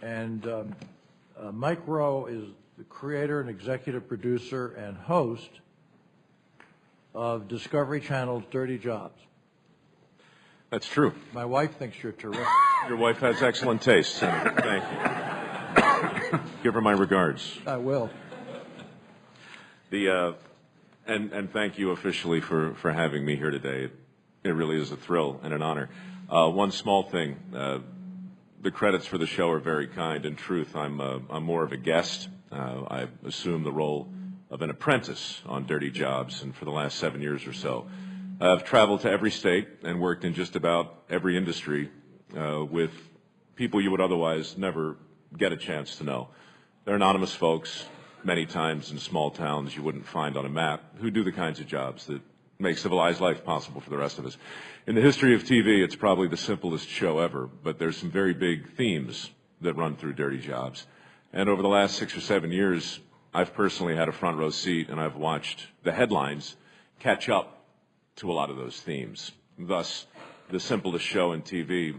And Mike Rowe is the creator and executive producer and host of Discovery Channel's Dirty Jobs. That's true. My wife thinks you're terrific. Your wife has excellent taste, Senator. Thank you. Give her my regards. I will. And thank you officially for having me here today. It really is a thrill and an honor. One small thing, the credits for the show are very kind. In truth, I'm more of a guest. I assume the role of an apprentice on Dirty Jobs, and for the last 7 years or so, I've traveled to every state and worked in just about every industry with people you would otherwise never get a chance to know. They're anonymous folks, many times in small towns you wouldn't find on a map, who do the kinds of jobs that make civilized life possible for the rest of us. In the history of TV, it's probably the simplest show ever, but there's some very big themes that run through Dirty Jobs. And over the last 6 or 7 years, I've personally had a front row seat, and I've watched the headlines catch up to a lot of those themes. Thus, the simplest show in TV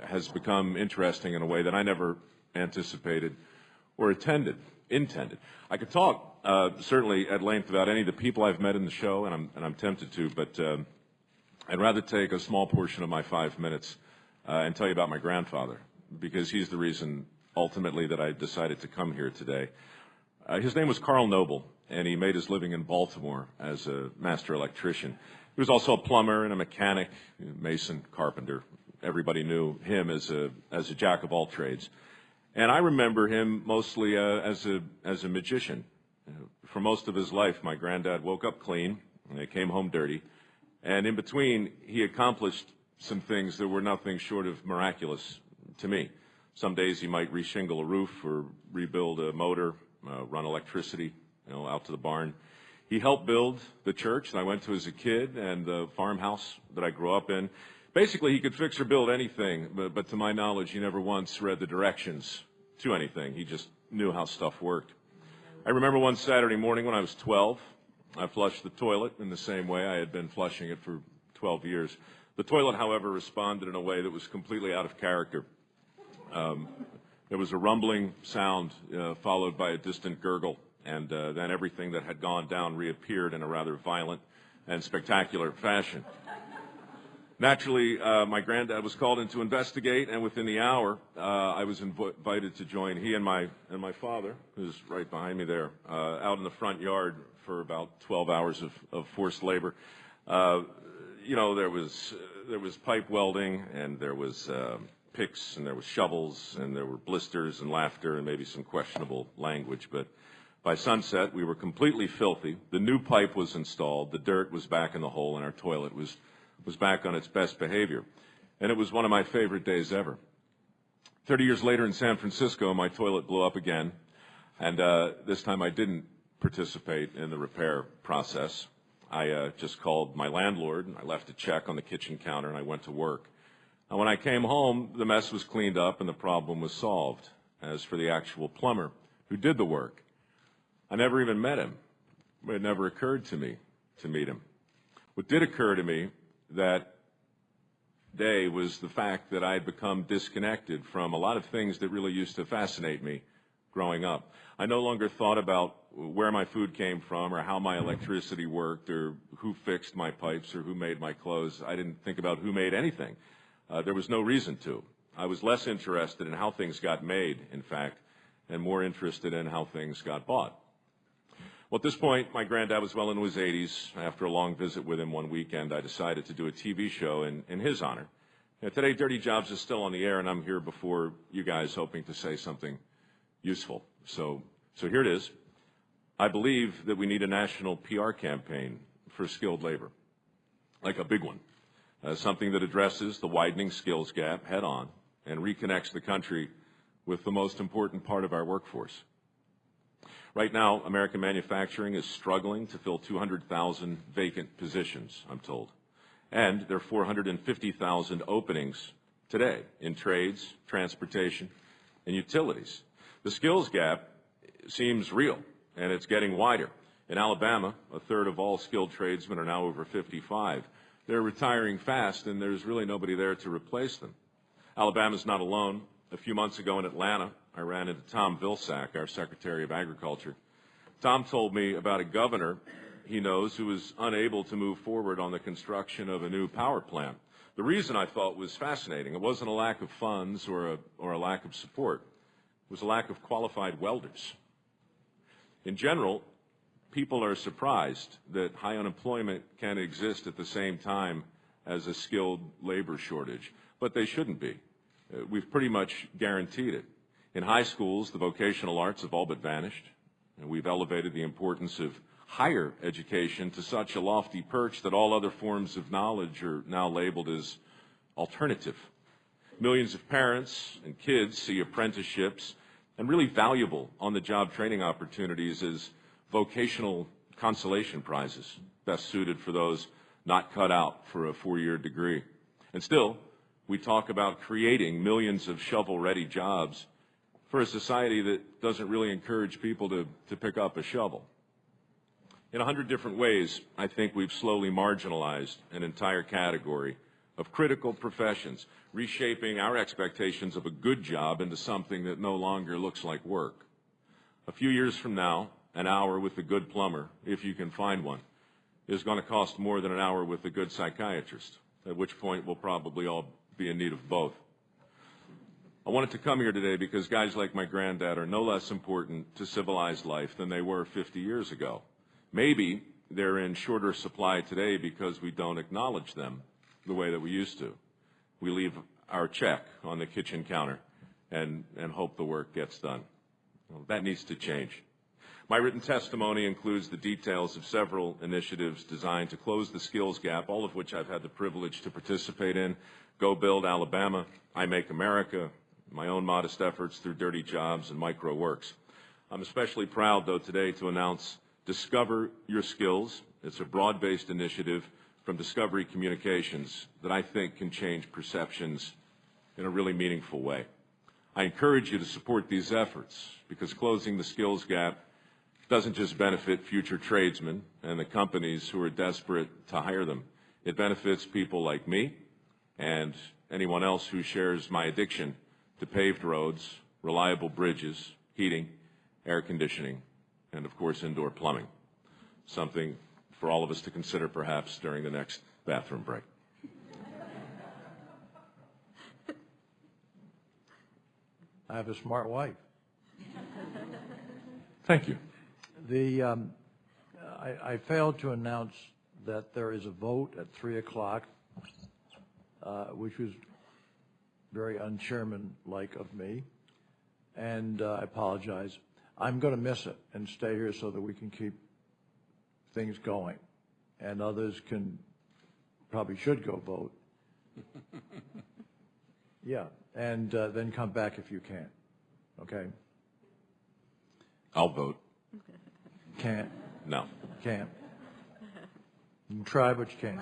has become interesting in a way that I never anticipated or intended. I could talk certainly at length about any of the people I've met in the show, and I'm tempted to, but I'd rather take a small portion of my 5 minutes and tell you about my grandfather, because he's the reason ultimately that I decided to come here today. His name was Carl Noble, and he made his living in Baltimore as a master electrician. He was also a plumber and a mechanic, mason, carpenter. Everybody knew him as a jack of all trades. And I remember him mostly as a magician. For most of his life, my granddad woke up clean, and he came home dirty. And in between, he accomplished some things that were nothing short of miraculous to me. Some days he might reshingle a roof or rebuild a motor, run electricity, out to the barn. He helped build the church that I went to as a kid and the farmhouse that I grew up in. Basically, he could fix or build anything, but to my knowledge, he never once read the directions to anything. He just knew how stuff worked. I remember one Saturday morning when I was 12, I flushed the toilet in the same way I had been flushing it for 12 years. The toilet, however, responded in a way that was completely out of character. There was a rumbling sound followed by a distant gurgle, and then everything that had gone down reappeared in a rather violent and spectacular fashion. Naturally, my granddad was called in to investigate, and within the hour, I was invited to join he and my father, who's right behind me there, out in the front yard for about 12 hours of forced labor. There was pipe welding, and there was picks, and there was shovels, and there were blisters and laughter and maybe some questionable language. But by sunset, we were completely filthy. The new pipe was installed. The dirt was back in the hole, and our toilet was back on its best behavior. And it was one of my favorite days ever. 30 years later in San Francisco, my toilet blew up again. And this time I didn't participate in the repair process. I just called my landlord, and I left a check on the kitchen counter, and I went to work. And when I came home, the mess was cleaned up and the problem was solved. As for the actual plumber who did the work, I never even met him. It never occurred to me to meet him. What did occur to me that day was the fact that I had become disconnected from a lot of things that really used to fascinate me growing up. I no longer thought about where my food came from or how my electricity worked or who fixed my pipes or who made my clothes. I didn't think about who made anything. There was no reason to. I was less interested in how things got made, in fact, and more interested in how things got bought. Well, at this point, my granddad was well into his 80s. After a long visit with him one weekend, I decided to do a TV show in his honor. Today, Dirty Jobs is still on the air, and I'm here before you guys hoping to say something useful. So here it is. I believe that we need a national PR campaign for skilled labor, like a big one. Something that addresses the widening skills gap head on and reconnects the country with the most important part of our workforce. Right now, American manufacturing is struggling to fill 200,000 vacant positions, I'm told. And there are 450,000 openings today in trades, transportation, and utilities. The skills gap seems real, and it's getting wider. In Alabama, a third of all skilled tradesmen are now over 55. They're retiring fast, and there's really nobody there to replace them. Alabama's not alone. A few months ago in Atlanta, I ran into Tom Vilsack, our Secretary of Agriculture. Tom told me about a governor he knows who was unable to move forward on the construction of a new power plant. The reason I thought was fascinating. It wasn't a lack of funds or a lack of support. It was a lack of qualified welders. In general, people are surprised that high unemployment can exist at the same time as a skilled labor shortage, but they shouldn't be. We've pretty much guaranteed it. In high schools, the vocational arts have all but vanished, and we've elevated the importance of higher education to such a lofty perch that all other forms of knowledge are now labeled as alternative. Millions of parents and kids see apprenticeships and really valuable on-the-job training opportunities as vocational consolation prizes, best suited for those not cut out for a four-year degree. And still, we talk about creating millions of shovel-ready jobs for a society that doesn't really encourage people to pick up a shovel. In 100 different ways, I think we've slowly marginalized an entire category of critical professions, reshaping our expectations of a good job into something that no longer looks like work. A few years from now, an hour with a good plumber, if you can find one, is going to cost more than an hour with a good psychiatrist, at which point we'll probably all be in need of both. I wanted to come here today because guys like my granddad are no less important to civilized life than they were 50 years ago. Maybe they're in shorter supply today because we don't acknowledge them the way that we used to. We leave our check on the kitchen counter and hope the work gets done. Well, that needs to change. My written testimony includes the details of several initiatives designed to close the skills gap, all of which I've had the privilege to participate in. Go Build Alabama, I Make America, my own modest efforts through Dirty Jobs and Micro Works. I'm especially proud, though, today to announce Discover Your Skills. It's a broad-based initiative from Discovery Communications that I think can change perceptions in a really meaningful way. I encourage you to support these efforts because closing the skills gap doesn't just benefit future tradesmen and the companies who are desperate to hire them. It benefits people like me and anyone else who shares my addiction to paved roads, reliable bridges, heating, air conditioning, and of course indoor plumbing. Something for all of us to consider perhaps during the next bathroom break. I have a smart wife. Thank you. I failed to announce that there is a vote at 3 o'clock, which was very unchairman-like of me, and I apologize. I'm going to miss it and stay here so that we can keep things going, and others probably should go vote. Yeah, and then come back if you can, okay? I'll vote. Can't? No. Can't. You can try, but you can't.